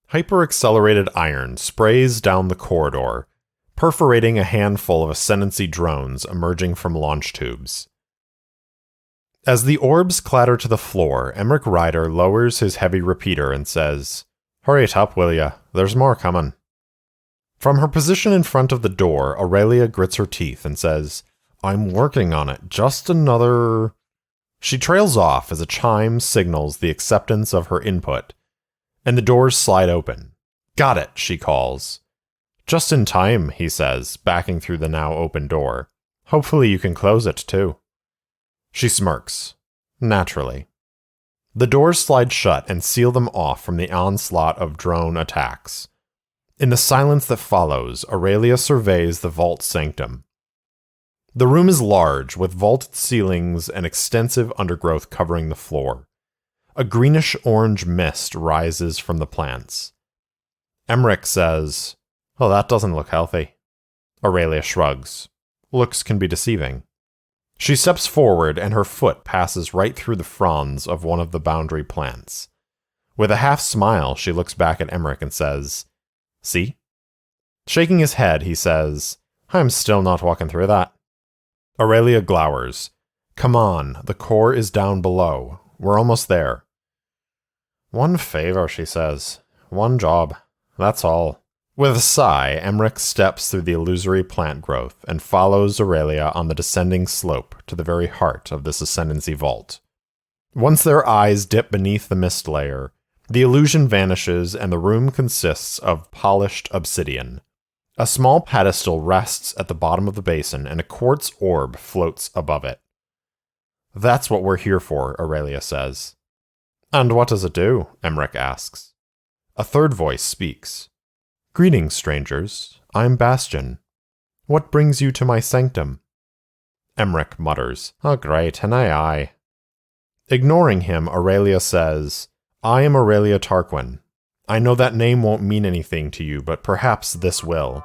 Hyper-accelerated iron sprays down the corridor, perforating a handful of Ascendancy drones emerging from launch tubes. As the orbs clatter to the floor, Emmerich Ryder lowers his heavy repeater and says, "Hurry it up, will ya? There's more coming." From her position in front of the door, Aurelia grits her teeth and says, "I'm working on it. Just another..." She trails off as a chime signals the acceptance of her input, and the doors slide open. "Got it," she calls. "Just in time," he says, backing through the now open door. "Hopefully you can close it, too." She smirks. Naturally. The doors slide shut and seal them off from the onslaught of drone attacks. In the silence that follows, Aurelia surveys the vault sanctum. The room is large, with vaulted ceilings and extensive undergrowth covering the floor. A greenish-orange mist rises from the plants. Emmerich says, "Oh, that doesn't look healthy." Aurelia shrugs. Looks can be deceiving. She steps forward, and her foot passes right through the fronds of one of the boundary plants. With a half-smile, she looks back at Emmerich and says, "See?" Shaking his head, he says, "I'm still not walking through that." Aurelia glowers. "Come on, the core is down below. We're almost there." "One favor," she says. "One job. That's all." With a sigh, Emmerich steps through the illusory plant growth and follows Aurelia on the descending slope to the very heart of this Ascendancy vault. Once their eyes dip beneath the mist layer, the illusion vanishes and the room consists of polished obsidian. A small pedestal rests at the bottom of the basin and a quartz orb floats above it. "That's what we're here for," Aurelia says. "And what does it do?" Emmerich asks. A third voice speaks. "Greetings, strangers. I'm Bastion. What brings you to my sanctum?" Emmerich mutters, "Oh great, and I. Ignoring him, Aurelia says, "I am Aurelia Tarquin. I know that name won't mean anything to you, but perhaps this will.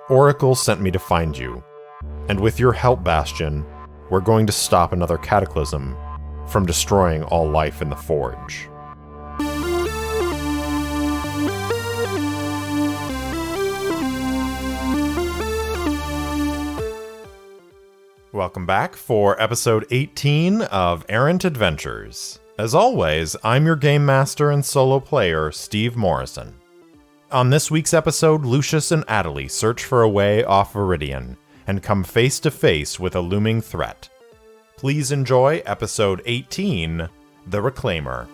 Oracle sent me to find you, and with your help, Bastion, we're going to stop another cataclysm from destroying all life in the Forge." Welcome back for episode 18 of Errant Adventures. As always, I'm your game master and solo player, Steve Morrison. On this week's episode, Lucius and Adalee search for a way off Viridian and come face to face with a looming threat. Please enjoy episode 18, The Reclaimer.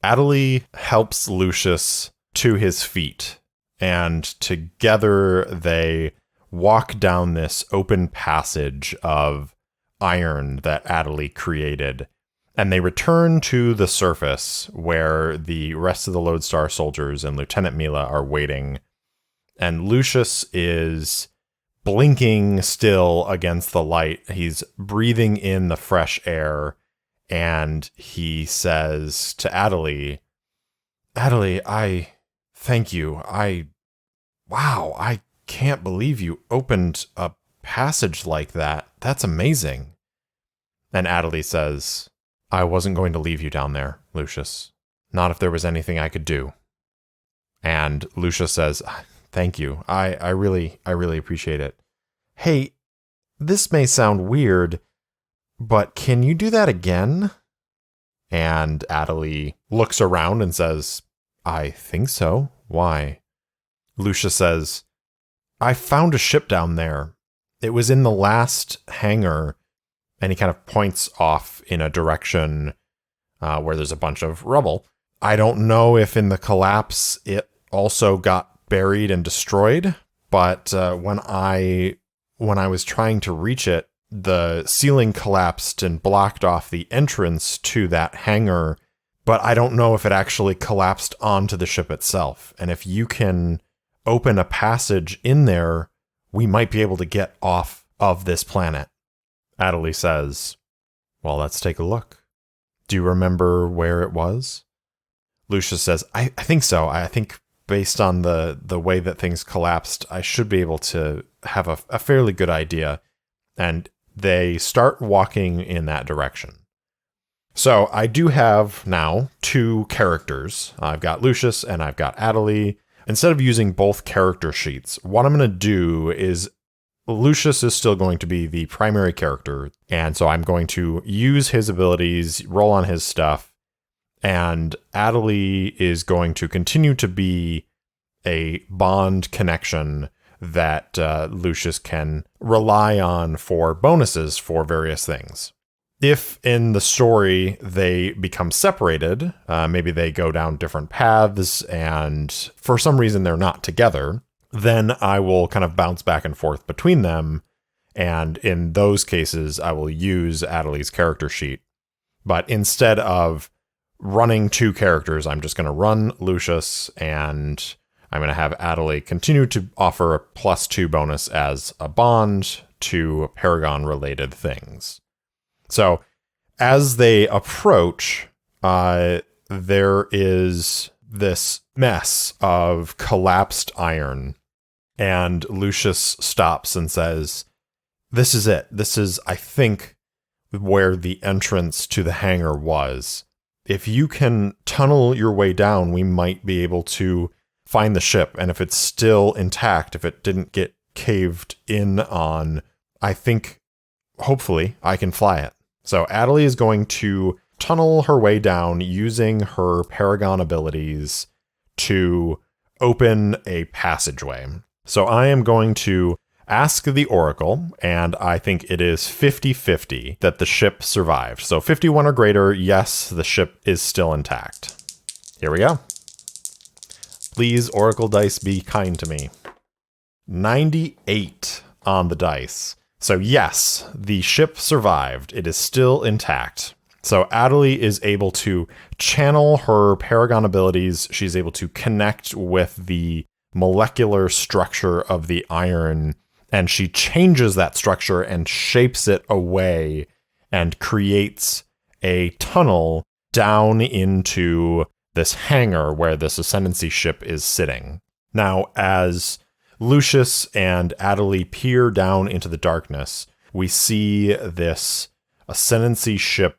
Adalee helps Lucius to his feet, and together they walk down this open passage of iron that Adalee created, and they return to the surface where the rest of the Lodestar soldiers and Lieutenant Mila are waiting, and Lucius is blinking still against the light. He's breathing in the fresh air, and he says to Adalee, I thank you. Wow, I can't believe you opened a passage like that. That's amazing." And Adalee says, "I wasn't going to leave you down there, Lucius. Not if there was anything I could do." And Lucius says, "Thank you. I really appreciate it. Hey, this may sound weird, but can you do that again?" And Adalee looks around and says, "I think so. Why?" Lucius says, "I found a ship down there. It was in the last hangar," and he kind of points off in a direction where there's a bunch of rubble. I don't know if in the collapse it also got buried and destroyed, but when I was trying to reach it, the ceiling collapsed and blocked off the entrance to that hangar, but I don't know if it actually collapsed onto the ship itself. And if you can open a passage in there, we might be able to get off of this planet." Adalee says, "Well, let's take a look." Do you remember where it was? Lucius says, I think so. I think based on the way that things collapsed, I should be able to have a fairly good idea. And they start walking in that direction. So I do have now 2 characters. I've got Lucius and I've got Adalee. Instead of using both character sheets, what I'm going to do is Lucius is still going to be the primary character. And so I'm going to use his abilities, roll on his stuff. And Adalee is going to continue to be a bond connection that Lucius can rely on for bonuses for various things. If in the story they become separated, maybe they go down different paths and for some reason they're not together, then I will kind of bounce back and forth between them. And in those cases, I will use Adalee's character sheet. But instead of running 2 characters, I'm just going to run Lucius, and I'm going to have Adalee continue to offer a +2 bonus as a bond to Paragon-related things. So as they approach, there is this mess of collapsed iron, and Lucius stops and says, "This is it. This is, I think, where the entrance to the hangar was. If you can tunnel your way down, we might be able to find the ship. And if it's still intact, if it didn't get caved in on, I think, hopefully, I can fly it." So Adalee is going to tunnel her way down using her Paragon abilities to open a passageway. So I am going to ask the Oracle, and I think it is 50-50 that the ship survived. So 51 or greater, yes, the ship is still intact. Here we go. Please, Oracle dice, be kind to me. 98 on the dice. So yes, the ship survived. It is still intact. So Adalee is able to channel her Paragon abilities. She's able to connect with the molecular structure of the iron, and she changes that structure and shapes it away and creates a tunnel down into this hangar where this Ascendancy ship is sitting. Now, as Lucius and Adalee peer down into the darkness, we see this Ascendancy ship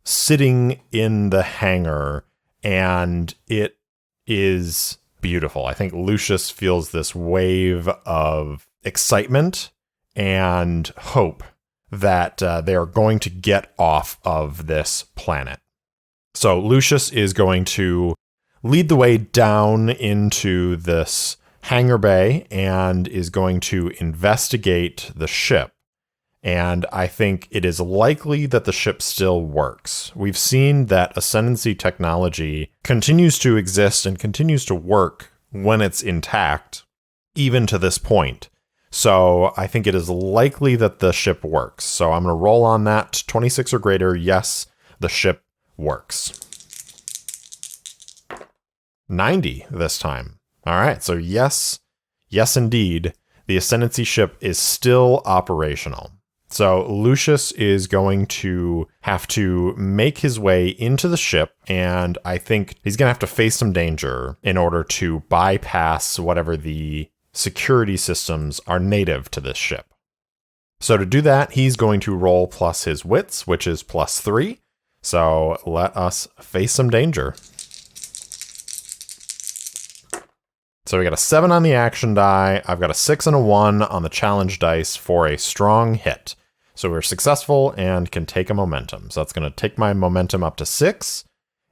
sitting in the hangar, and it is beautiful. I think Lucius feels this wave of excitement and hope that they are going to get off of this planet. So Lucius is going to lead the way down into this hangar bay and is going to investigate the ship. And I think it is likely that the ship still works. We've seen that Ascendancy technology continues to exist and continues to work when it's intact, even to this point. So I think it is likely that the ship works. So I'm going to roll on that. 26 or greater, yes, the ship works. 90 this time. All right, so yes indeed, the Ascendancy ship is still operational. So Lucius is going to have to make his way into the ship, and I think he's going to have to face some danger in order to bypass whatever the security systems are native to this ship. So to do that, he's going to roll plus his wits, which is +3. So let us face some danger. So we got a 7 on the action die. I've got a 6 and a 1 on the challenge dice for a strong hit. So we're successful and can take a momentum. So that's going to take my momentum up to 6.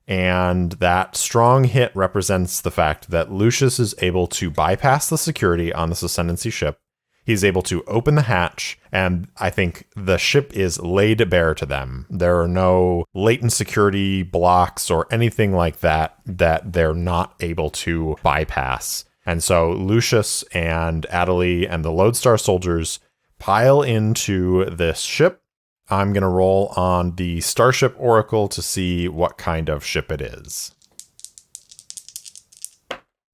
And that strong hit represents the fact that Lucius is able to bypass the security on this Ascendancy ship. He's able to open the hatch, and I think the ship is laid bare to them. There are no latent security blocks or anything like that they're not able to bypass. And so Lucius and Adalee and the Lodestar soldiers pile into this ship. I'm going to roll on the Starship Oracle to see what kind of ship it is.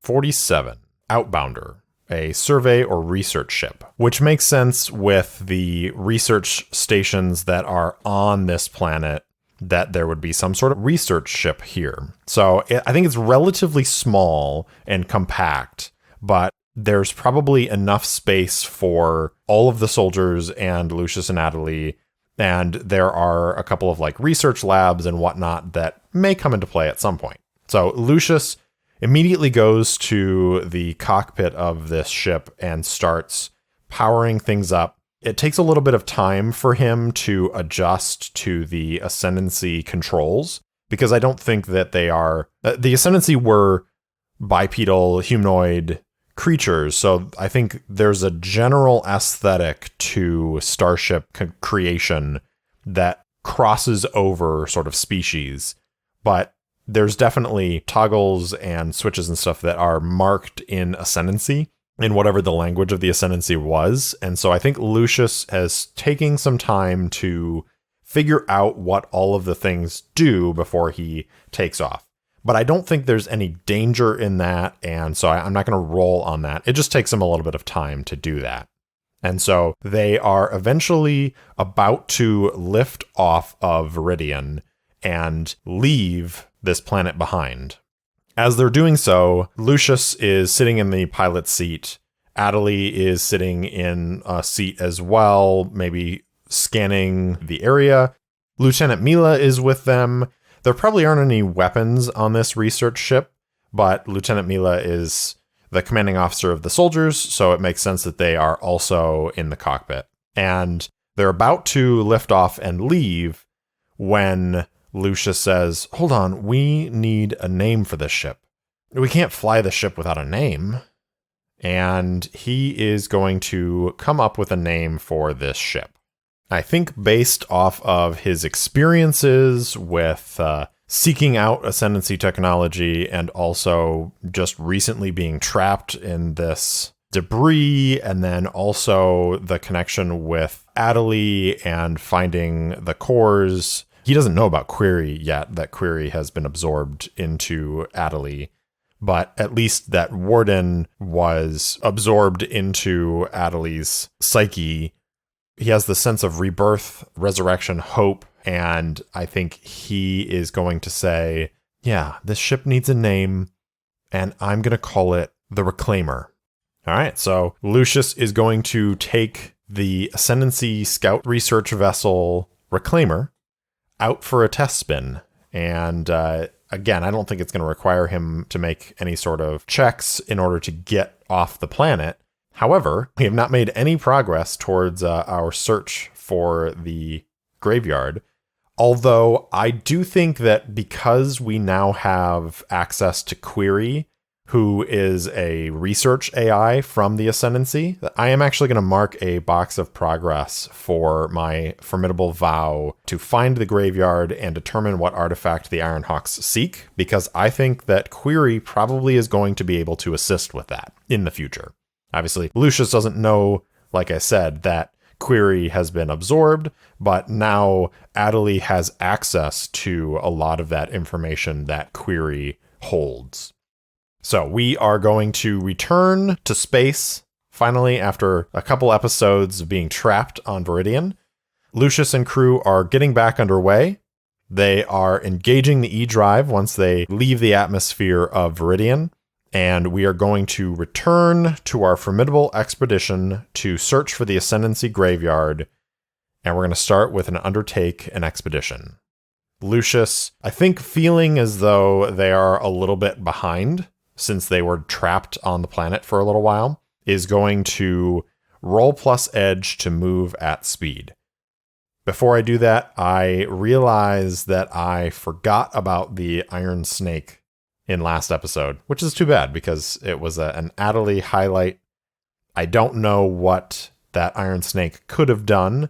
47. Outbounder. A survey or research ship, which makes sense with the research stations that are on this planet that there would be some sort of research ship here. So I think it's relatively small and compact, but there's probably enough space for all of the soldiers and Lucius and Adalee. And there are a couple of like research labs and whatnot that may come into play at some point. So Lucius immediately goes to the cockpit of this ship and starts powering things up. It takes a little bit of time for him to adjust to the Ascendancy controls, because I don't think that they are... the Ascendancy were bipedal, humanoid creatures, so I think there's a general aesthetic to starship creation that crosses over sort of species, but there's definitely toggles and switches and stuff that are marked in Ascendancy, in whatever the language of the Ascendancy was. And so I think Lucius has taken some time to figure out what all of the things do before he takes off. But I don't think there's any danger in that, and so I'm not going to roll on that. It just takes him a little bit of time to do that. And so they are eventually about to lift off of Viridian and leave this planet behind. As they're doing so, Lucius is sitting in the pilot's seat. Adalee is sitting in a seat as well, maybe scanning the area. Lieutenant Mila is with them. There probably aren't any weapons on this research ship, but Lieutenant Mila is the commanding officer of the soldiers, so it makes sense that they are also in the cockpit. And they're about to lift off and leave when Lucius says, "Hold on, we need a name for this ship. We can't fly the ship without a name." And he is going to come up with a name for this ship. I think based off of his experiences with seeking out Ascendancy technology and also just recently being trapped in this debris, and then also the connection with Adalee and finding the cores. He doesn't know about Query yet, that Query has been absorbed into Adalee, but at least that Warden was absorbed into Adalee's psyche. He has the sense of rebirth, resurrection, hope, and I think he is going to say, yeah, this ship needs a name, and I'm going to call it the Reclaimer. All right, so Lucius is going to take the Ascendancy Scout Research Vessel Reclaimer out for a test spin. And again, I don't think it's going to require him to make any sort of checks in order to get off the planet. However, we have not made any progress towards our search for the graveyard. Although I do think that because we now have access to Query, who is a research AI from the Ascendancy, I am actually going to mark a box of progress for my formidable vow to find the graveyard and determine what artifact the Ironhawks seek, because I think that Query probably is going to be able to assist with that in the future. Obviously, Lucius doesn't know, like I said, that Query has been absorbed, but now Adalee has access to a lot of that information that Query holds. So we are going to return to space, finally, after a couple episodes of being trapped on Viridian. Lucius and crew are getting back underway. They are engaging the E-Drive once they leave the atmosphere of Viridian. And we are going to return to our formidable expedition to search for the Ascendancy graveyard. And we're going to start with an undertake an expedition. Lucius, I think, feeling as though they are a little bit behind since they were trapped on the planet for a little while, is going to roll plus edge to move at speed. Before I do that, I realize that I forgot about the Iron Snake in last episode, which is too bad because it was an Adalee highlight. I don't know what that Iron Snake could have done,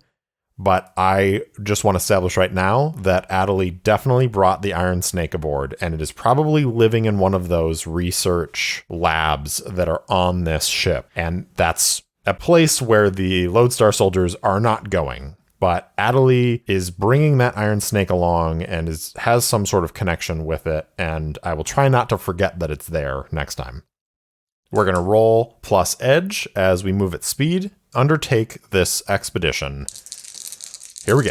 but I just want to establish right now that Adalee definitely brought the Iron Snake aboard, and it is probably living in one of those research labs that are on this ship. And that's a place where the Lodestar soldiers are not going. But Adalee is bringing that Iron Snake along and has some sort of connection with it, and I will try not to forget that it's there next time. We're going to roll plus edge as we move at speed, undertake this expedition. Here we go.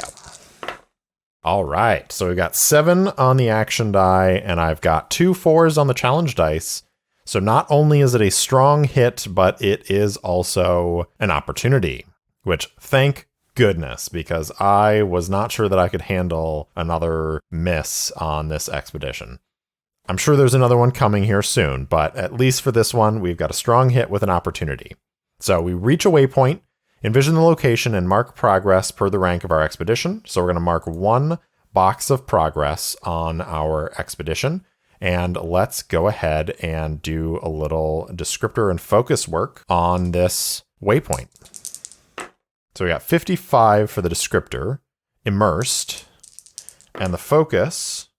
All right, so we've got 7 on the action die, and I've got 2 4s on the challenge dice. So not only is it a strong hit, but it is also an opportunity, which thank goodness, because I was not sure that I could handle another miss on this expedition. I'm sure there's another one coming here soon, but at least for this one, we've got a strong hit with an opportunity. So we reach a waypoint, envision the location, and mark progress per the rank of our expedition. So we're going to mark 1 box of progress on our expedition. And let's go ahead and do a little descriptor and focus work on this waypoint. So we got 55 for the descriptor, immersed, and the focus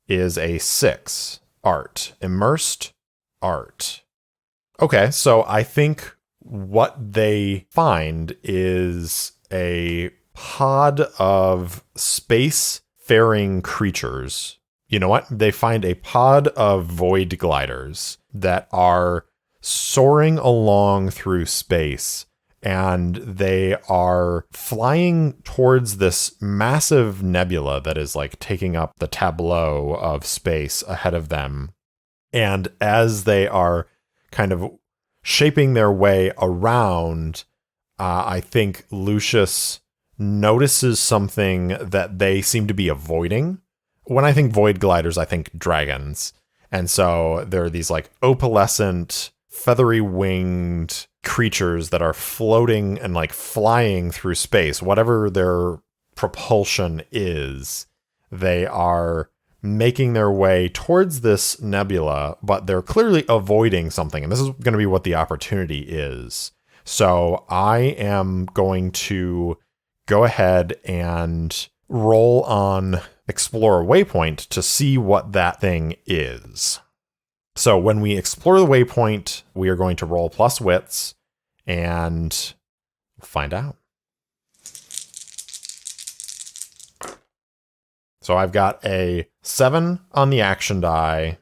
is a 6, art, immersed, art. Okay, so I think what they find is a pod of space-faring creatures. You know what? They find a pod of void gliders that are soaring along through space, and they are flying towards this massive nebula that is like taking up the tableau of space ahead of them. And as they are kind of shaping their way around, I think Lucius notices something that they seem to be avoiding. When I think void gliders, I think dragons. And so there are these like opalescent, feathery winged creatures that are floating and like flying through space. Whatever their propulsion is, they are making their way towards this nebula, but they're clearly avoiding something. And this is going to be what the opportunity is. So I am going to go ahead and roll on explore a waypoint to see what that thing is. So when we explore the waypoint, we are going to roll plus wits and find out. So I've got a 7 on the action die.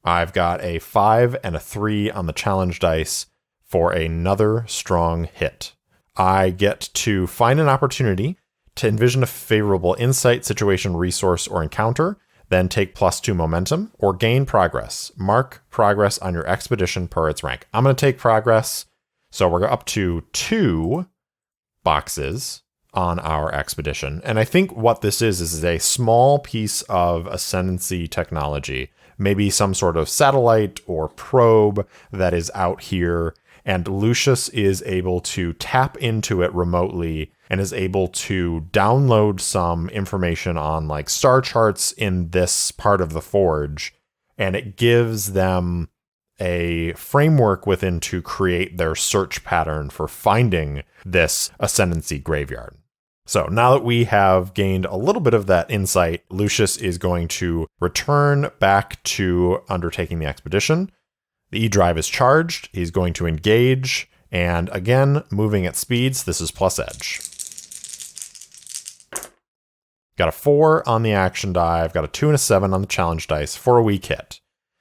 I've got a 5 and a 3 on the challenge dice for another strong hit. I get to find an opportunity to envision a favorable insight, situation, resource, or encounter, then take +2 momentum, or gain progress. Mark progress on your expedition per its rank. I'm going to take progress, so we're up to 2 boxes on our expedition. And I think what this is a small piece of ascendancy technology, maybe some sort of satellite or probe that is out here, and Lucius is able to tap into it remotely and is able to download some information on like star charts in this part of the forge, and it gives them a framework within to create their search pattern for finding this ascendancy graveyard. So now that we have gained a little bit of that insight, Lucius is going to return back to undertaking the expedition. The E-drive is charged. He's going to engage. And again, moving at speeds, this is plus edge. Got a 4 on the action die. I've got a 2 and a 7 on the challenge dice for a weak hit.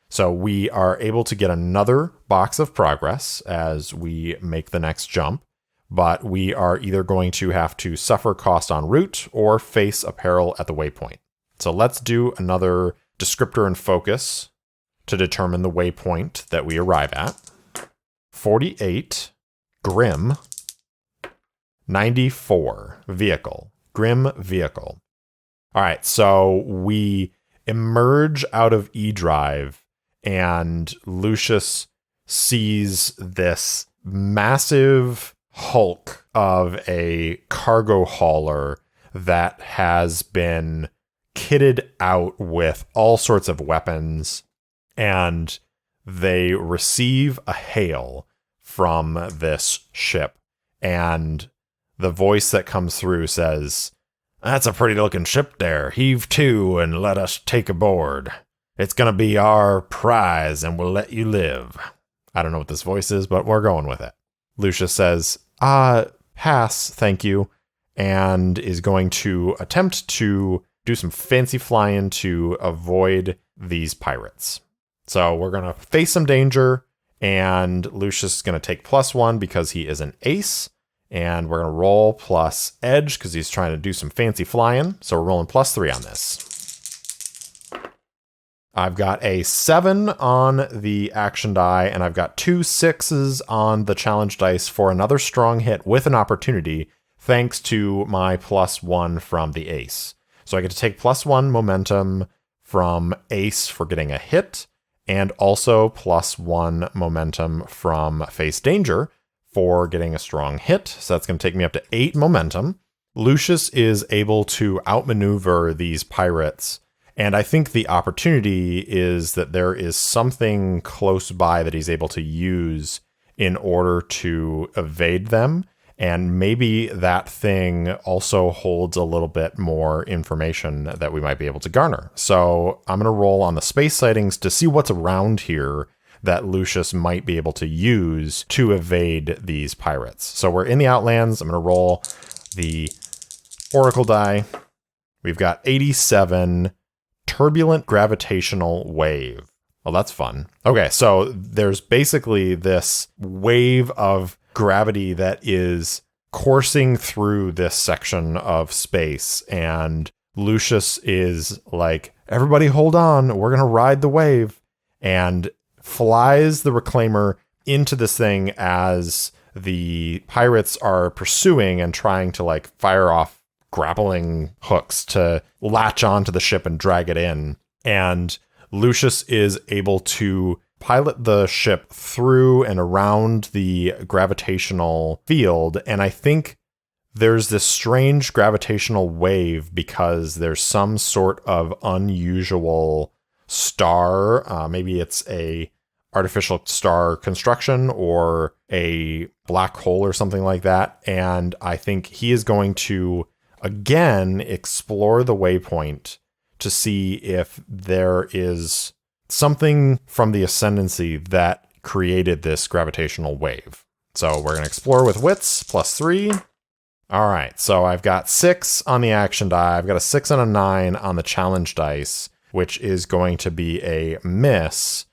So we are able to get another box of progress as we make the next jump. But we are either going to have to suffer cost en route or face a peril at the waypoint. So let's do another descriptor and focus to determine the waypoint that we arrive at. 48, Grim, 94, Vehicle, Grim Vehicle. All right, so we emerge out of E-Drive and Lucius sees this massive hulk of a cargo hauler that has been kitted out with all sorts of weapons, and they receive a hail from this ship, and the voice that comes through says, "That's a pretty looking ship there. Heave to and let us take aboard. It's gonna be our prize and we'll let you live." I don't know what this voice is, but we're going with it. Lucius says, pass, thank you, and is going to attempt to do some fancy flying to avoid these pirates. So we're going to face some danger, and Lucius is going to take +1 because he is an ace, And we're going to roll plus edge because he's trying to do some fancy flying. So we're rolling +3 on this. I've got a 7 on the action die, and I've got 2 6s on the challenge dice for another strong hit with an opportunity, thanks to my +1 from the ace. So I get to take +1 momentum from ace for getting a hit, and also +1 momentum from face danger for getting a strong hit. So that's going to take me up to 8 momentum. Lucius is able to outmaneuver these pirates. And I think the opportunity is that there is something close by that he's able to use in order to evade them. And maybe that thing also holds a little bit more information that we might be able to garner. So I'm going to roll on the space sightings to see what's around here that Lucius might be able to use to evade these pirates. So we're in the Outlands. I'm going to roll the Oracle die. We've got 87. Turbulent gravitational wave. Well, that's fun. Okay, so there's basically this wave of gravity that is coursing through this section of space, and Lucius is like, everybody hold on, we're going to ride the wave, and flies the Reclaimer into this thing as the pirates are pursuing and trying to like fire off grappling hooks to latch onto the ship and drag it in. And Lucius is able to pilot the ship through and around the gravitational field. And I think there's this strange gravitational wave because there's some sort of unusual star. Maybe it's a artificial star construction or a black hole or something like that. And I think he is going to again explore the waypoint to see if there is something from the ascendancy that created this gravitational wave. So we're going to explore with wits, +3. All right, so I've got 6 on the action die. I've got a 6 and a 9 on the challenge dice, which is going to be a miss,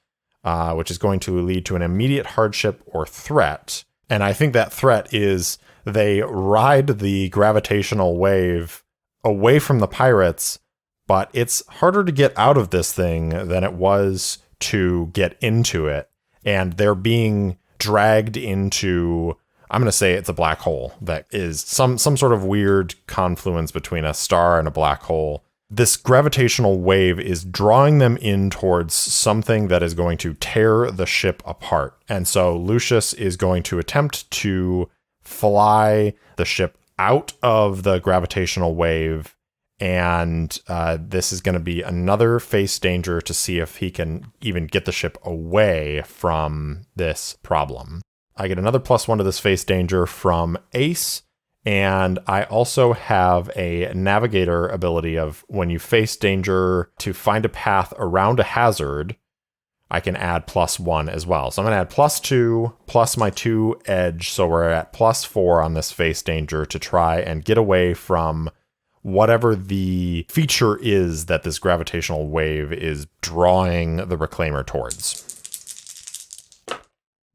which is going to lead to an immediate hardship or threat. And I think that threat is they ride the gravitational wave away from the pirates, but it's harder to get out of this thing than it was to get into it. And they're being dragged into, I'm going to say it's a black hole that is some sort of weird confluence between a star and a black hole. This gravitational wave is drawing them in towards something that is going to tear the ship apart. And so Lucius is going to attempt to fly the ship out of the gravitational wave. And this is going to be another face danger to see if he can even get the ship away from this problem. I get another +1 to this face danger from Ace. And I also have a navigator ability of when you face danger to find a path around a hazard, I can add +1 as well. So I'm going to add +2 plus my 2 edge. So we're at +4 on this face danger to try and get away from whatever the feature is that this gravitational wave is drawing the Reclaimer towards.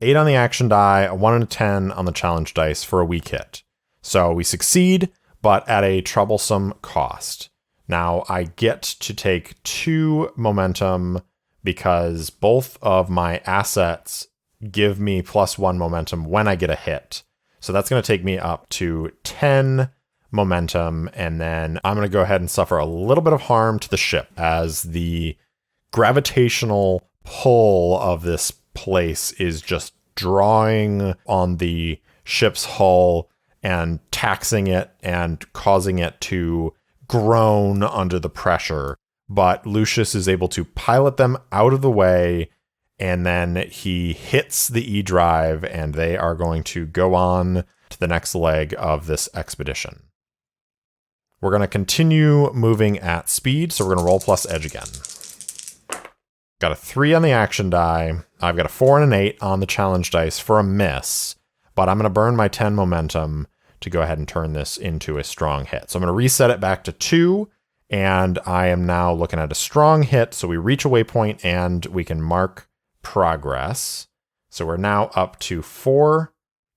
8 on the action die, a 1 and a 10 on the challenge dice for a weak hit. So we succeed, but at a troublesome cost. Now I get to take 2 momentum because both of my assets give me +1 momentum when I get a hit. So that's going to take me up to 10 momentum, and then I'm going to go ahead and suffer a little bit of harm to the ship as the gravitational pull of this place is just drawing on the ship's hull and taxing it and causing it to groan under the pressure. But Lucius is able to pilot them out of the way, and then he hits the E-drive, and they are going to go on to the next leg of this expedition. We're going to continue moving at speed, so we're going to roll plus edge again. Got a 3 on the action die. I've got a 4 and an 8 on the challenge dice for a miss, but I'm going to burn my 10 momentum to go ahead and turn this into a strong hit. So I'm going to reset it back to 2, and I am now looking at a strong hit, so we reach a waypoint and we can mark progress. So we're now up to 4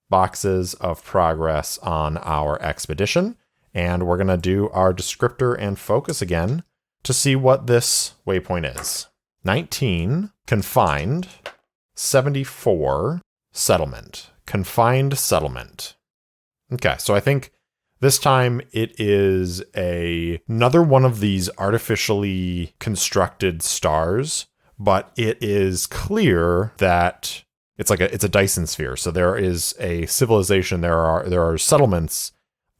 boxes of progress on our expedition, and we're going to do our descriptor and focus again to see what this waypoint is. 19, confined. 74, settlement. Confined settlement. Okay, so I think this time it is another one of these artificially constructed stars, but it is clear that it's a Dyson sphere. So there is a civilization, there are settlements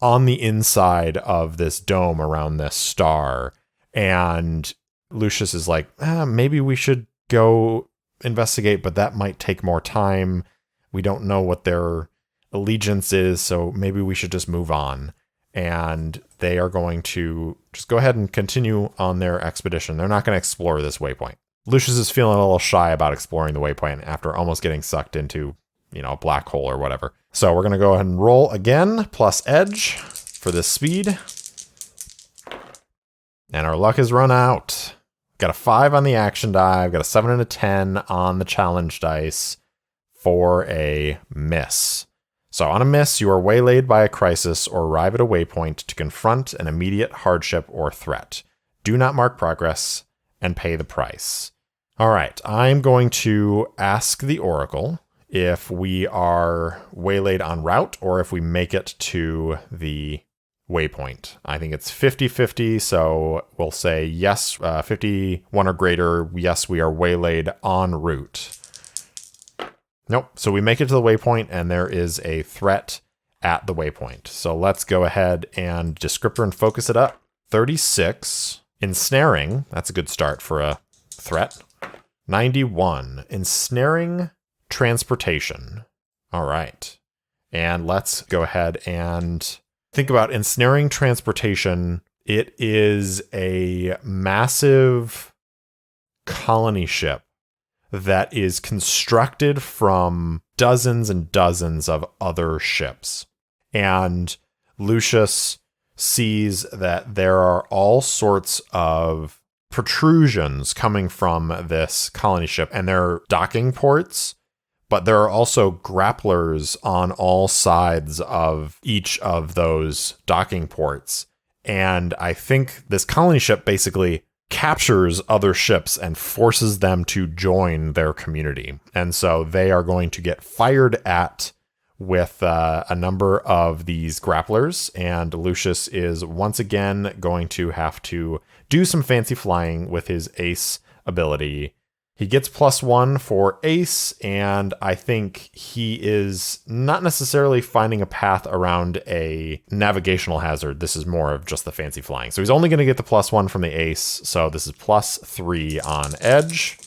on the inside of this dome around this star. And Lucius is like, maybe we should go investigate, but that might take more time. We don't know what their allegiance is, so maybe we should just move on. And they are going to just go ahead and continue on their expedition. They're not going to explore this waypoint. Lucius is feeling a little shy about exploring the waypoint after almost getting sucked into, a black hole or whatever. So we're going to go ahead and roll again, plus edge for this speed. And our luck has run out. Got a 5 on the action die. I've got a 7 and a 10 on the challenge dice for a miss. So on a miss, you are waylaid by a crisis or arrive at a waypoint to confront an immediate hardship or threat. Do not mark progress and pay the price. All right, I'm going to ask the Oracle if we are waylaid en route or if we make it to the waypoint. I think it's 50-50, so we'll say yes, 51 or greater, yes, we are waylaid en route. Nope, so we make it to the waypoint, and there is a threat at the waypoint. So let's go ahead and descriptor and focus it up. 36, ensnaring, that's a good start for a threat. 91, ensnaring transportation. All right, and let's go ahead and think about ensnaring transportation. It is a massive colony ship that is constructed from dozens and dozens of other ships. And Lucius sees that there are all sorts of protrusions coming from this colony ship, and they're docking ports, but there are also grapplers on all sides of each of those docking ports. And I think this colony ship basically captures other ships and forces them to join their community. And so they are going to get fired at with a number of these grapplers. And Lucius is once again going to have to do some fancy flying with his ace ability. He gets +1 for ace, and I think he is not necessarily finding a path around a navigational hazard. This is more of just the fancy flying. So he's only going to get the +1 from the ace, so this is +3 on edge.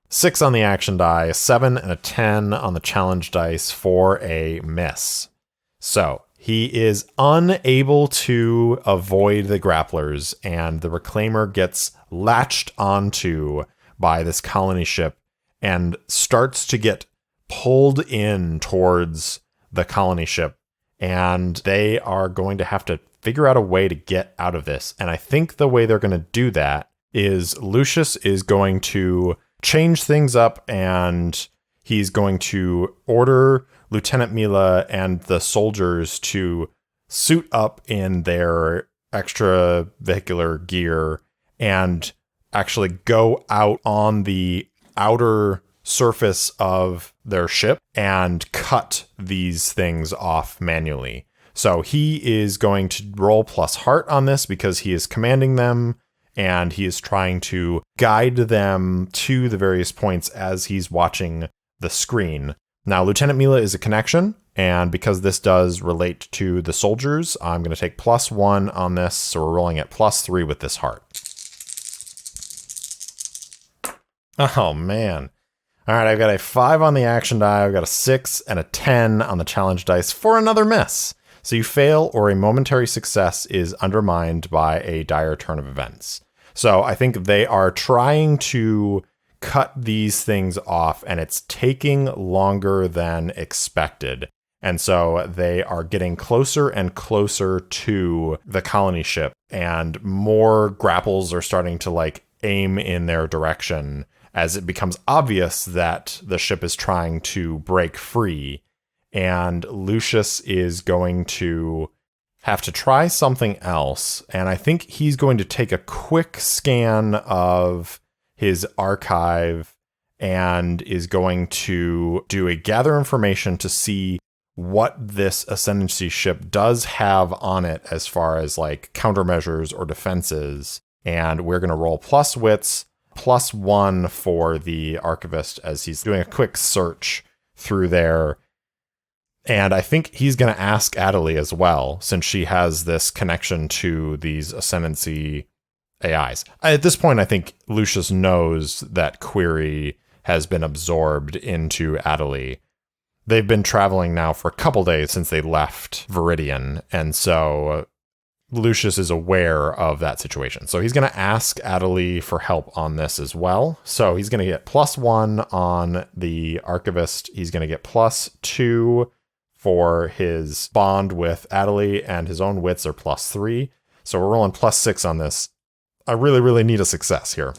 6 on the action die, a 7 and a 10 on the challenge dice for a miss. So he is unable to avoid the grapplers, and the reclaimer gets latched onto by this colony ship and starts to get pulled in towards the colony ship. And they are going to have to figure out a way to get out of this. And I think the way they're going to do that is Lucius is going to change things up, and he's going to order Lieutenant Mila and the soldiers to suit up in their extravehicular gear and actually go out on the outer surface of their ship and cut these things off manually. So he is going to roll +heart on this because he is commanding them, and he is trying to guide them to the various points as he's watching the screen. Now, Lieutenant Mila is a connection, and because this does relate to the soldiers, I'm going to take +1 on this, so we're rolling at +3 with this heart. Oh, man. All right, I've got a 5 on the action die, I've got a 6 and a 10 on the challenge dice for another miss. So you fail, or a momentary success is undermined by a dire turn of events. So I think they are trying to cut these things off, and it's taking longer than expected. And so they are getting closer and closer to the colony ship, and more grapples are starting to aim in their direction as it becomes obvious that the ship is trying to break free. and Lucius is going to have to try something else. And I think he's going to take a quick scan of his archive and is going to do a gather information to see what this Ascendancy ship does have on it as far as like countermeasures or defenses. And we're going to roll plus wits, +1 for the archivist as he's doing a quick search through there. And I think he's going to ask Adalee as well, since she has this connection to these Ascendancy AIs. At this point, I think Lucius knows that Query has been absorbed into Adalee. They've been traveling now for a couple days since they left Viridian, and so Lucius is aware of that situation. So he's going to ask Adalee for help on this as well. So he's going to get +1 on the archivist. He's going to get +2 for his bond with Adalee, and his own wits are +3. So we're rolling +6 on this. I really, really need a success here.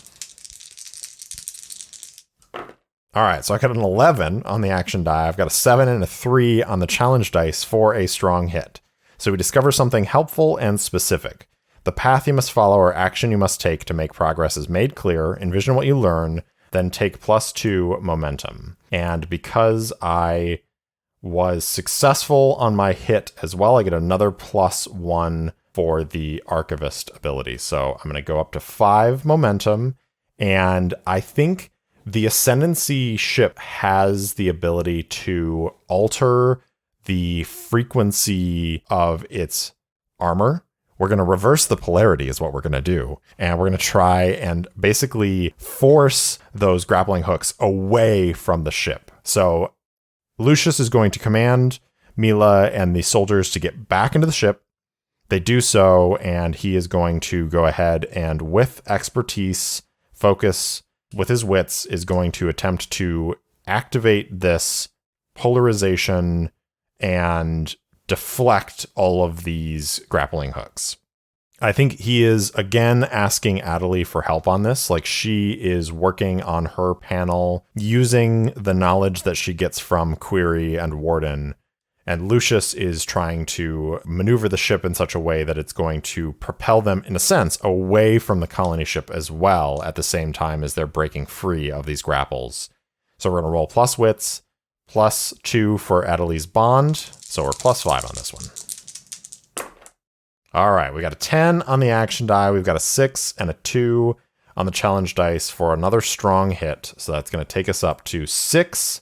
All right, so I got an 11 on the action die. I've got a 7 and a 3 on the challenge dice for a strong hit. So we discover something helpful and specific. The path you must follow or action you must take to make progress is made clear. Envision what you learn, then take +2 momentum. And because I was successful on my hit as well, I get another +1 for the archivist ability. So I'm going to go up to 5 momentum. And I think the Ascendancy ship has the ability to alter the frequency of its armor. We're going to reverse the polarity is what we're going to do. And we're going to try and basically force those grappling hooks away from the ship. So Lucius is going to command Mila and the soldiers to get back into the ship. They do so, and he is going to go ahead and with expertise, focus with his wits, is going to attempt to activate this polarization and deflect all of these grappling hooks. I think he is again asking Adalee for help on this. Like, she is working on her panel using the knowledge that she gets from Query and Warden. And Lucius is trying to maneuver the ship in such a way that it's going to propel them, in a sense, away from the colony ship as well, at the same time as they're breaking free of these grapples. So we're going to roll plus wits, +2 for Adalee's bond. So we're +5 on this one. All right, we got a 10 on the action die. We've got a 6 and a 2 on the challenge dice for another strong hit. So that's going to take us up to 6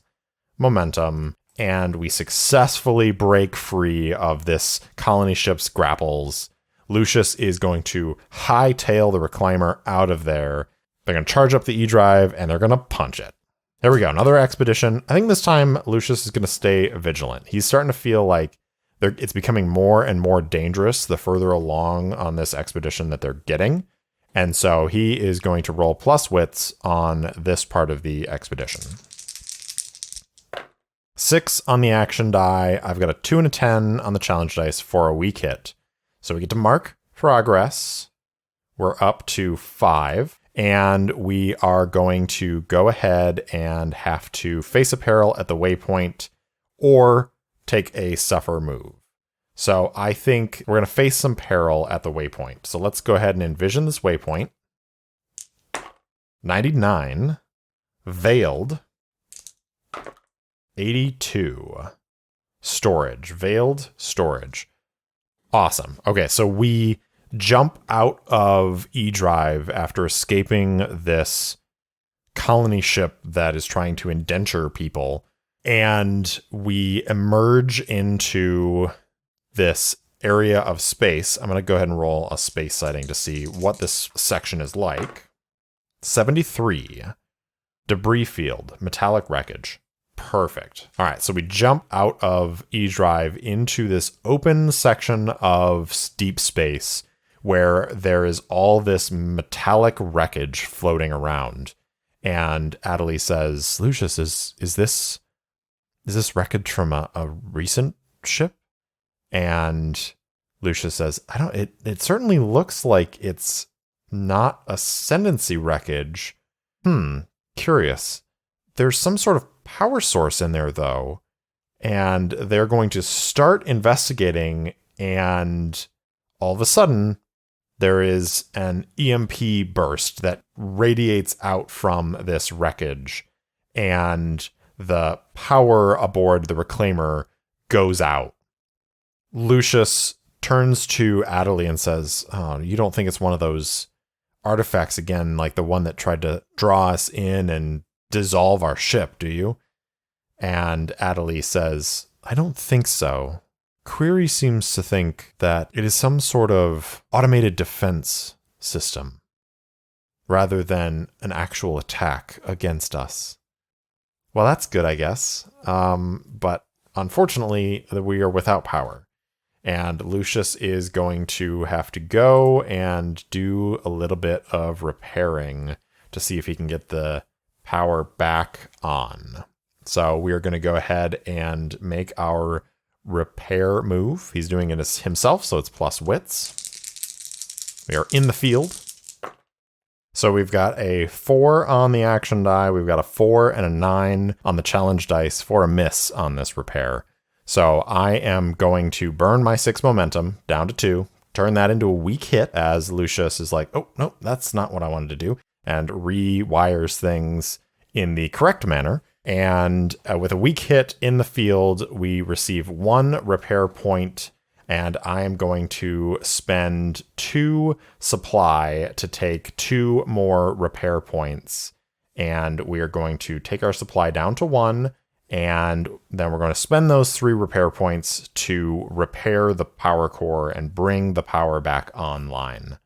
momentum. And we successfully break free of this colony ship's grapples. Lucius is going to hightail the reclaimer out of there. They're going to charge up the E-drive, and they're going to punch it. There we go, another expedition. I think this time Lucius is going to stay vigilant. He's starting to feel like it's becoming more and more dangerous the further along on this expedition that they're getting. And so he is going to roll plus wits on this part of the expedition. 6 on the action die. I've got a 2 and a 10 on the challenge dice for a weak hit. So we get to mark progress. We're up to 5. And we are going to go ahead and have to face a peril at the waypoint or take a suffer move. So I think we're going to face some peril at the waypoint. So let's go ahead and envision this waypoint. 99. Veiled. 82. Storage. Veiled storage. Awesome. Okay, so we jump out of E-Drive after escaping this colony ship that is trying to indenture people, and we emerge into this area of space. I'm going to go ahead and roll a space sighting to see what this section is like. 73. Debris field. Metallic wreckage. Perfect. All right, so we jump out of E-Drive into this open section of deep space where there is all this metallic wreckage floating around. And Adalee says, Lucius, is this wreckage from a recent ship? And Lucius says, it certainly looks like it's not Ascendancy wreckage. Curious. There's some sort of power source in there, though. and they're going to start investigating, and all of a sudden, there is an EMP burst that radiates out from this wreckage, and the power aboard the Reclaimer goes out. Lucius turns to Adalee and says, "Oh, you don't think it's one of those artifacts again, like the one that tried to draw us in and dissolve our ship, do you?" And Adalee says, "I don't think so. Query seems to think that it is some sort of automated defense system, rather than an actual attack against us." Well, that's good, I guess. But unfortunately, we are without power. And Lucius is going to have to go and do a little bit of repairing to see if he can get the power back on. So we are going to go ahead and make our repair move. He's doing it himself, so it's plus wits. We are in the field. So we've got a 4 on the action die. We've got a 4 and a 9 on the challenge dice for a miss on this repair. So I am going to burn my 6 momentum down to 2, turn that into a weak hit as Lucius is like, "Oh, no, that's not what I wanted to do," and rewires things in the correct manner. And with a weak hit in the field, we receive 1 repair point, and I am going to spend 2 supply to take 2 more repair points. And we are going to take our supply down to 1, and then we're going to spend those 3 repair points to repair the power core and bring the power back online.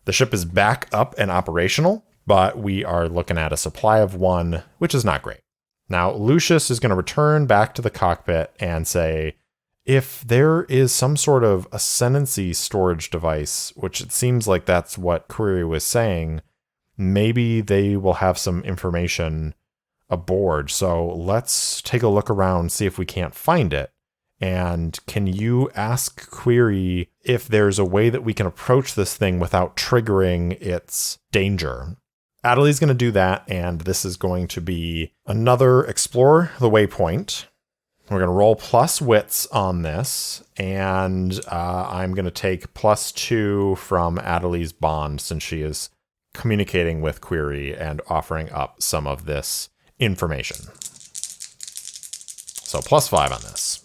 The ship is back up and operational, but we are looking at a supply of 1, which is not great. Now, Lucius is going to return back to the cockpit and say, if there is some sort of ascendancy storage device, which it seems like that's what Query was saying, maybe they will have some information aboard. So let's take a look around, see if we can't find it. And can you ask Query if there's a way that we can approach this thing without triggering its danger? Adalee's going to do that, and this is going to be another Explore the Waypoint. We're going to roll plus wits on this, and I'm going to take plus 2 from Adalee's bond since she is communicating with Query and offering up some of this information. So plus 5 on this.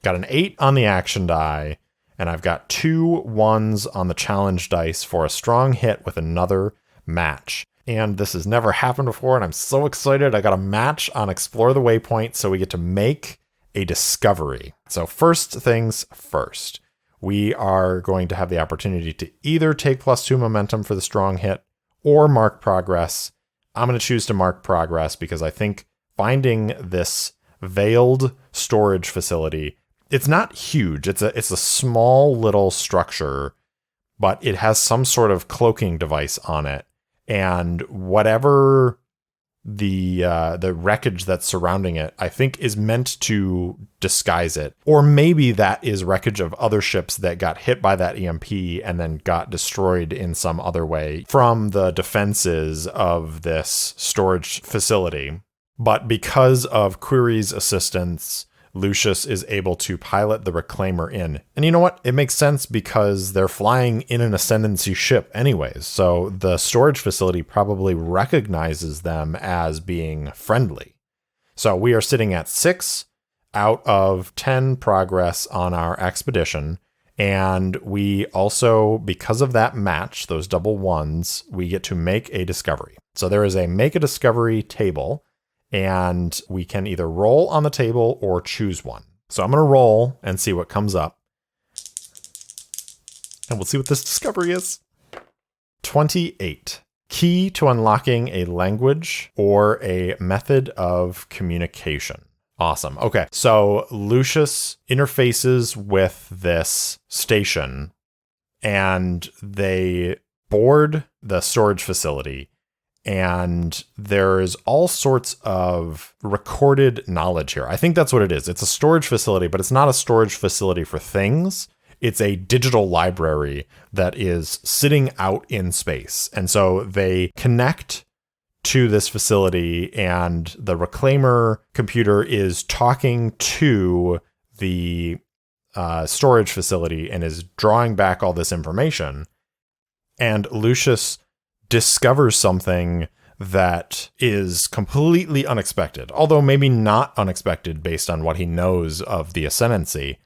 Got an 8 on the action die, and I've got 2 1s on the challenge dice for a strong hit with another match. And this has never happened before, and I'm so excited. I got a match on Explore the Waypoint, so we get to make a discovery. So first things first, we are going to have the opportunity to either take plus 2 momentum for the strong hit or mark progress. I'm going to choose to mark progress because I think finding this veiled storage facility, it's not huge. It's a small little structure, but it has some sort of cloaking device on it. And whatever the wreckage that's surrounding it, I think is meant to disguise it. Or maybe that is wreckage of other ships that got hit by that EMP and then got destroyed in some other way from the defenses of this storage facility. But because of Query's assistance, Lucius is able to pilot the Reclaimer in. And you know what? It makes sense because they're flying in an Ascendancy ship anyways. So the storage facility probably recognizes them as being friendly. So we are sitting at 6 out of 10 progress on our expedition. And we also, because of that match, those double 1s, we get to make a discovery. So there is a make a discovery table. And we can either roll on the table or choose one. So I'm going to roll and see what comes up. And we'll see what this discovery is. 28. Key to unlocking a language or a method of communication. Awesome. Okay, so Lucius interfaces with this station and they board the storage facility. And there's all sorts of recorded knowledge here. I think that's what it is. It's a storage facility, but it's not a storage facility for things. It's a digital library that is sitting out in space. And so they connect to this facility, and the Reclaimer computer is talking to the storage facility and is drawing back all this information. And Lucius discovers something that is completely unexpected, although maybe not unexpected based on what he knows of the Ascendancy.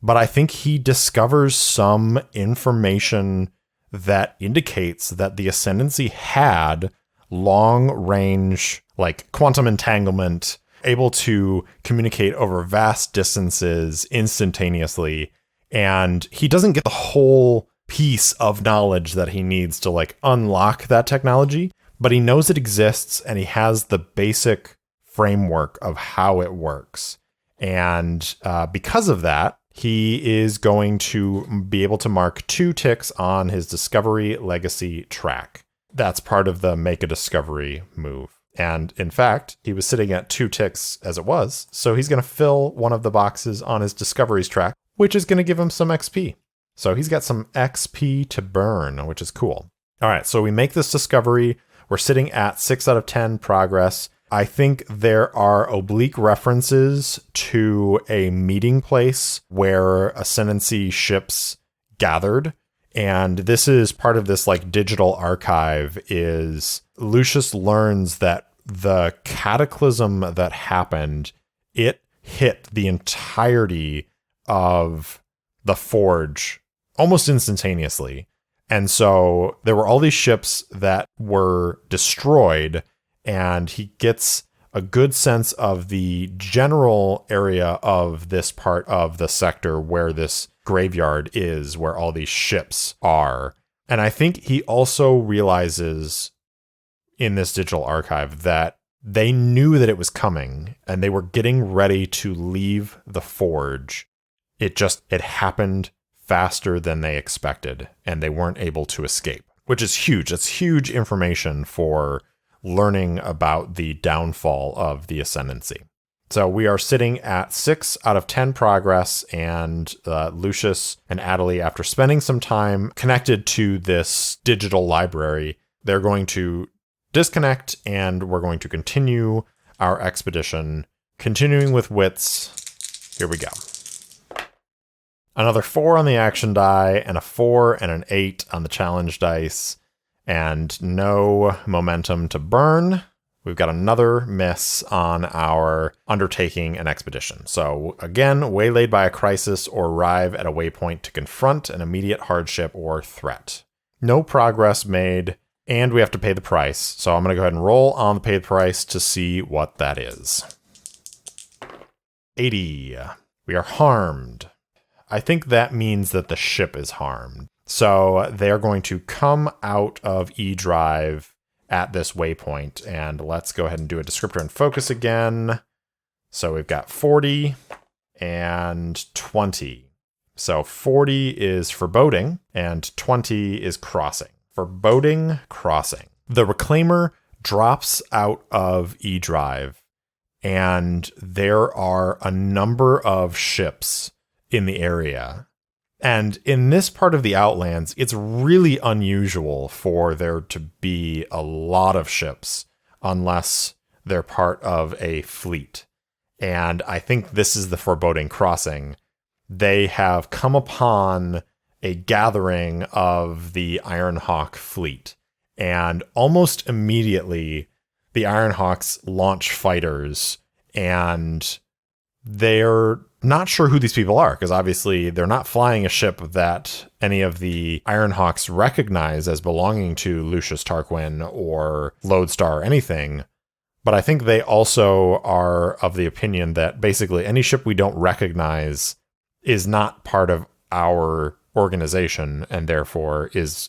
But I think he discovers some information that indicates that the Ascendancy had long-range, like quantum entanglement, able to communicate over vast distances instantaneously. And he doesn't get the whole piece of knowledge that he needs to like unlock that technology, but he knows it exists and he has the basic framework of how it works. And because of that, he is going to be able to mark 2 ticks on his Discovery Legacy track. That's part of the Make a Discovery move. And in fact, he was sitting at 2 ticks as it was, so he's going to fill one of the boxes on his Discoveries track, which is going to give him some XP. So he's got some XP to burn, which is cool. All right, so we make this discovery. We're sitting at 6 out of 10 progress. I think there are oblique references to a meeting place where Ascendancy ships gathered. And this is part of this like digital archive. Is Lucius learns that the cataclysm that happened, it hit the entirety of the Forge almost instantaneously. And so there were all these ships that were destroyed, and he gets a good sense of the general area of this part of the sector where this graveyard is, where all these ships are. And I think he also realizes in this digital archive that they knew that it was coming and they were getting ready to leave the Forge. It happened faster than they expected, and they weren't able to escape, which is huge. It's huge information for learning about the downfall of the Ascendancy. So we are sitting at 6 out of 10 progress, and Lucius and Adalee, after spending some time connected to this digital library, they're going to disconnect, and we're going to continue our expedition, continuing with wits. Here we go. Another 4 on the action die, and a 4 and an 8 on the challenge dice, and no momentum to burn. We've got another miss on our undertaking an expedition. So again, waylaid by a crisis or arrive at a waypoint to confront an immediate hardship or threat. No progress made, and we have to pay the price. So I'm going to go ahead and roll on the paid price to see what that is. 80. We are harmed. I think that means that the ship is harmed. So they are going to come out of E-Drive at this waypoint. And let's go ahead and do a descriptor and focus again. So we've got 40 and 20. So 40 is foreboding and 20 is crossing. Foreboding, crossing. The Reclaimer drops out of E-Drive, and there are a number of ships in the area. And in this part of the Outlands, it's really unusual for there to be a lot of ships unless they're part of a fleet. And I think this is the foreboding crossing. They have come upon a gathering of the Ironhawk fleet. And almost immediately, the Ironhawks launch fighters, and they're not sure who these people are, because obviously they're not flying a ship that any of the Ironhawks recognize as belonging to Lucius Tarquin or Lodestar or anything. But I think they also are of the opinion that basically any ship we don't recognize is not part of our organization and therefore is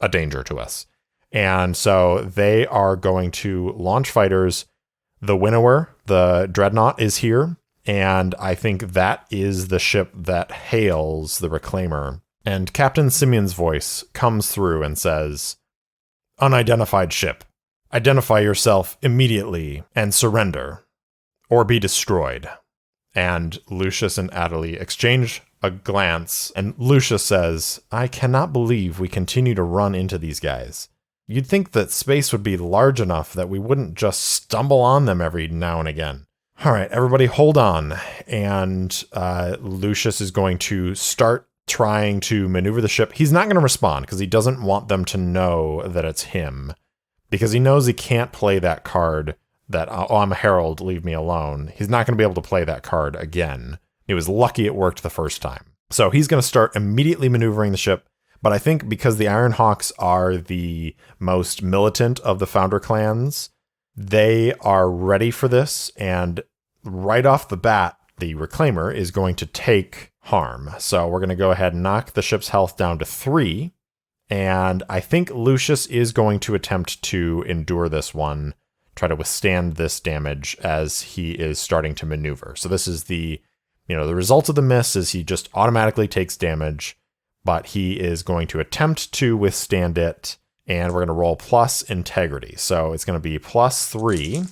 a danger to us. And so they are going to launch fighters. The Winnower, the Dreadnought, is here. And I think that is the ship that hails the Reclaimer. And Captain Simeon's voice comes through and says, "Unidentified ship, identify yourself immediately and surrender, or be destroyed." And Lucius and Adalee exchange a glance, and Lucius says, "I cannot believe we continue to run into these guys. You'd think that space would be large enough that we wouldn't just stumble on them every now and again. All right, everybody hold on. And Lucius is going to start trying to maneuver the ship. He's not going to respond because he doesn't want them to know that it's him. Because he knows he can't play that card that, oh, I'm a herald, leave me alone. He's not going to be able to play that card again. He was lucky it worked the first time. So he's going to start immediately maneuvering the ship. But I think because the Ironhawks are the most militant of the founder clans, they are ready for this. And right off the bat, the Reclaimer is going to take harm. So we're going to go ahead and knock the ship's health down to 3. And I think Lucius is going to attempt to endure this one, try to withstand this damage as he is starting to maneuver. So this is the result of the miss is he just automatically takes damage, but he is going to attempt to withstand it. And we're going to roll plus integrity. So it's going to be plus 3.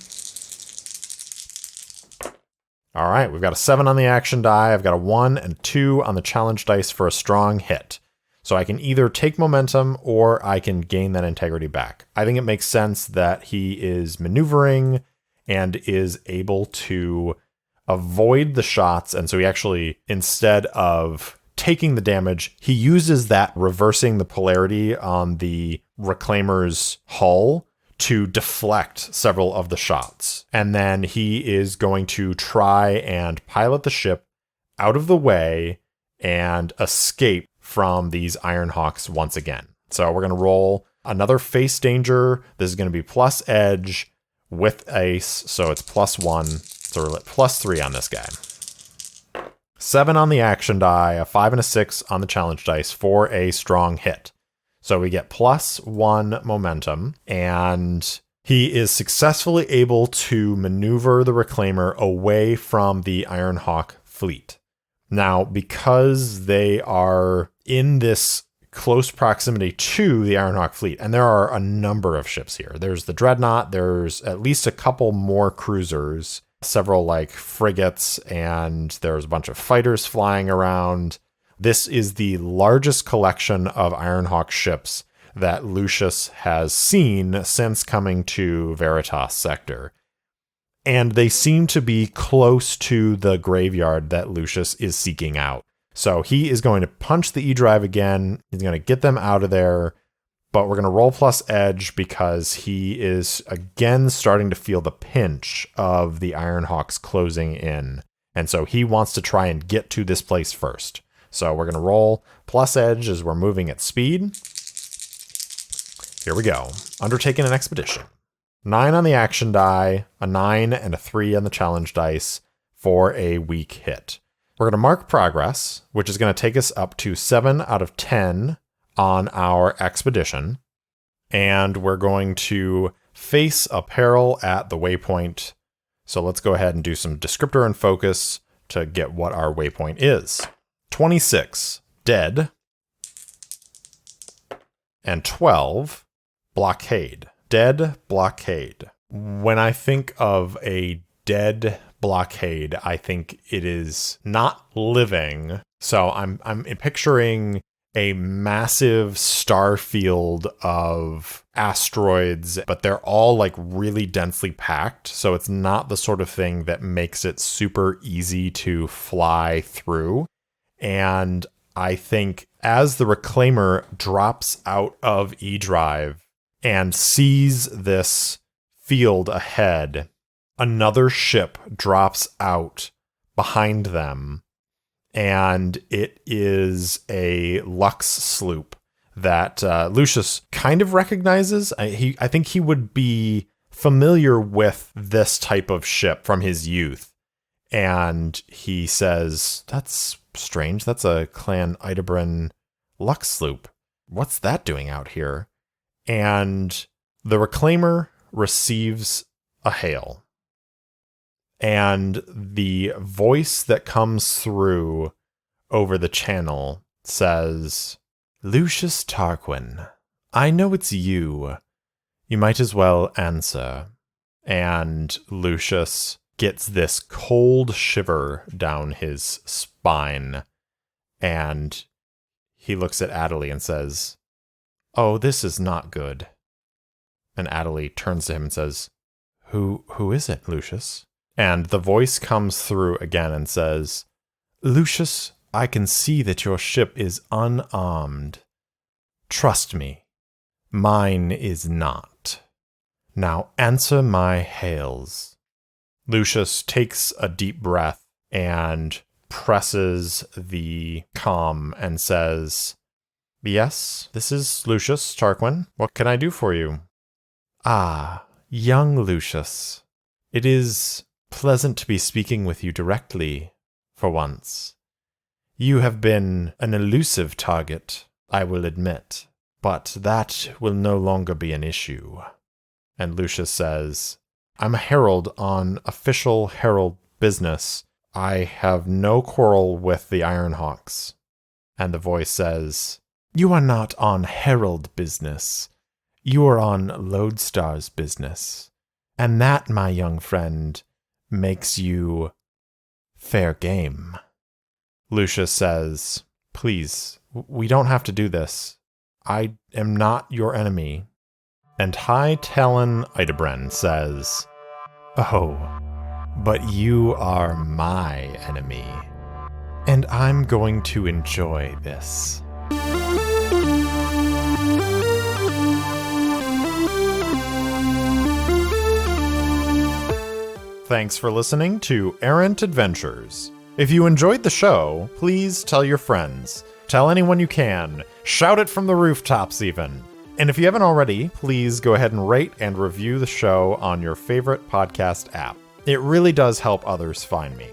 All right, we've got a 7 on the action die. I've got a 1 and 2 on the challenge dice for a strong hit. So I can either take momentum or I can gain that integrity back. I think it makes sense that he is maneuvering and is able to avoid the shots. And so he actually, instead of taking the damage, he uses that reversing the polarity on the Reclaimer's hull to deflect several of the shots. And then he is going to try and pilot the ship out of the way and escape from these Ironhawks once again. So we're going to roll another face danger. This is going to be plus edge with ace. So it's plus 1. So we're at plus 3 on this guy. 7 on the action die, a 5 and a 6 on the challenge dice for a strong hit. So we get plus 1 momentum, and he is successfully able to maneuver the Reclaimer away from the Ironhawk fleet. Now, because they are in this close proximity to the Ironhawk fleet, and there are a number of ships here. There's the Dreadnought, there's at least a couple more cruisers, several like frigates, and there's a bunch of fighters flying around. This is the largest collection of Ironhawk ships that Lucius has seen since coming to Veritas sector. And they seem to be close to the graveyard that Lucius is seeking out. So he is going to punch the E-Drive again. He's going to get them out of there. But we're going to roll plus edge because he is again starting to feel the pinch of the Ironhawks closing in. And so he wants to try and get to this place first. So we're going to roll plus edge as we're moving at speed. Here we go. Undertaking an expedition. 9 on the action die, a 9 and a 3 on the challenge dice for a weak hit. We're going to mark progress, which is going to take us up to 7 out of 10 on our expedition. And we're going to face a peril at the waypoint. So let's go ahead and do some descriptor and focus to get what our waypoint is. 26, dead. And 12, blockade. Dead blockade. When I think of a dead blockade, I think it is not living. So I'm picturing a massive star field of asteroids, but they're all like really densely packed. So it's not the sort of thing that makes it super easy to fly through. And I think as the Reclaimer drops out of E-Drive and sees this field ahead, another ship drops out behind them, and it is a Lux sloop that Lucius kind of recognizes. I think he would be familiar with this type of ship from his youth, and he says, "That's strange. That's a Clan Idebran Lux sloop. What's that doing out here?" And the Reclaimer receives a hail. And the voice that comes through over the channel says, "Lucius Tarquin, I know it's you. You might as well answer." And Lucius gets this cold shiver down his spine. And he looks at Adalee and says, "Oh, this is not good. And Adalee turns to him and says, Who is it, Lucius? And the voice comes through again and says, Lucius, I can see that your ship is unarmed. Trust me, mine is not. Now answer my hails. Lucius takes a deep breath and presses the comm and says, Yes, this is Lucius Tarquin. What can I do for you? Ah, young Lucius. It is pleasant to be speaking with you directly, for once. You have been an elusive target, I will admit, but that will no longer be an issue. And Lucius says, I'm a herald on official herald business. I have no quarrel with the Ironhawks. And the voice says, You are not on herald business. You are on Lodestar's business. And that, my young friend, makes you fair game. Lucius says, Please, we don't have to do this. I am not your enemy. And High Talon Idebren says, Oh, but you are my enemy. And I'm going to enjoy this. Thanks for listening to Errant Adventures. If you enjoyed the show, please tell your friends. Tell anyone you can. Shout it from the rooftops even. And if you haven't already, please go ahead and rate and review the show on your favorite podcast app. It really does help others find me.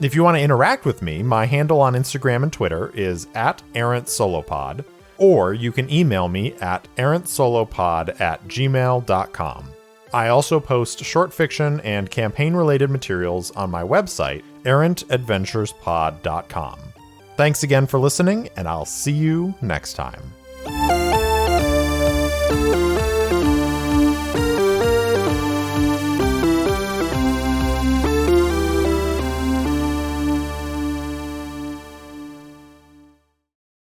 If you want to interact with me, my handle on Instagram and Twitter is @ErrantSolopod, or you can email me at errantsolopod@gmail.com. I also post short fiction and campaign-related materials on my website, errantadventurespod.com. Thanks again for listening, and I'll see you next time.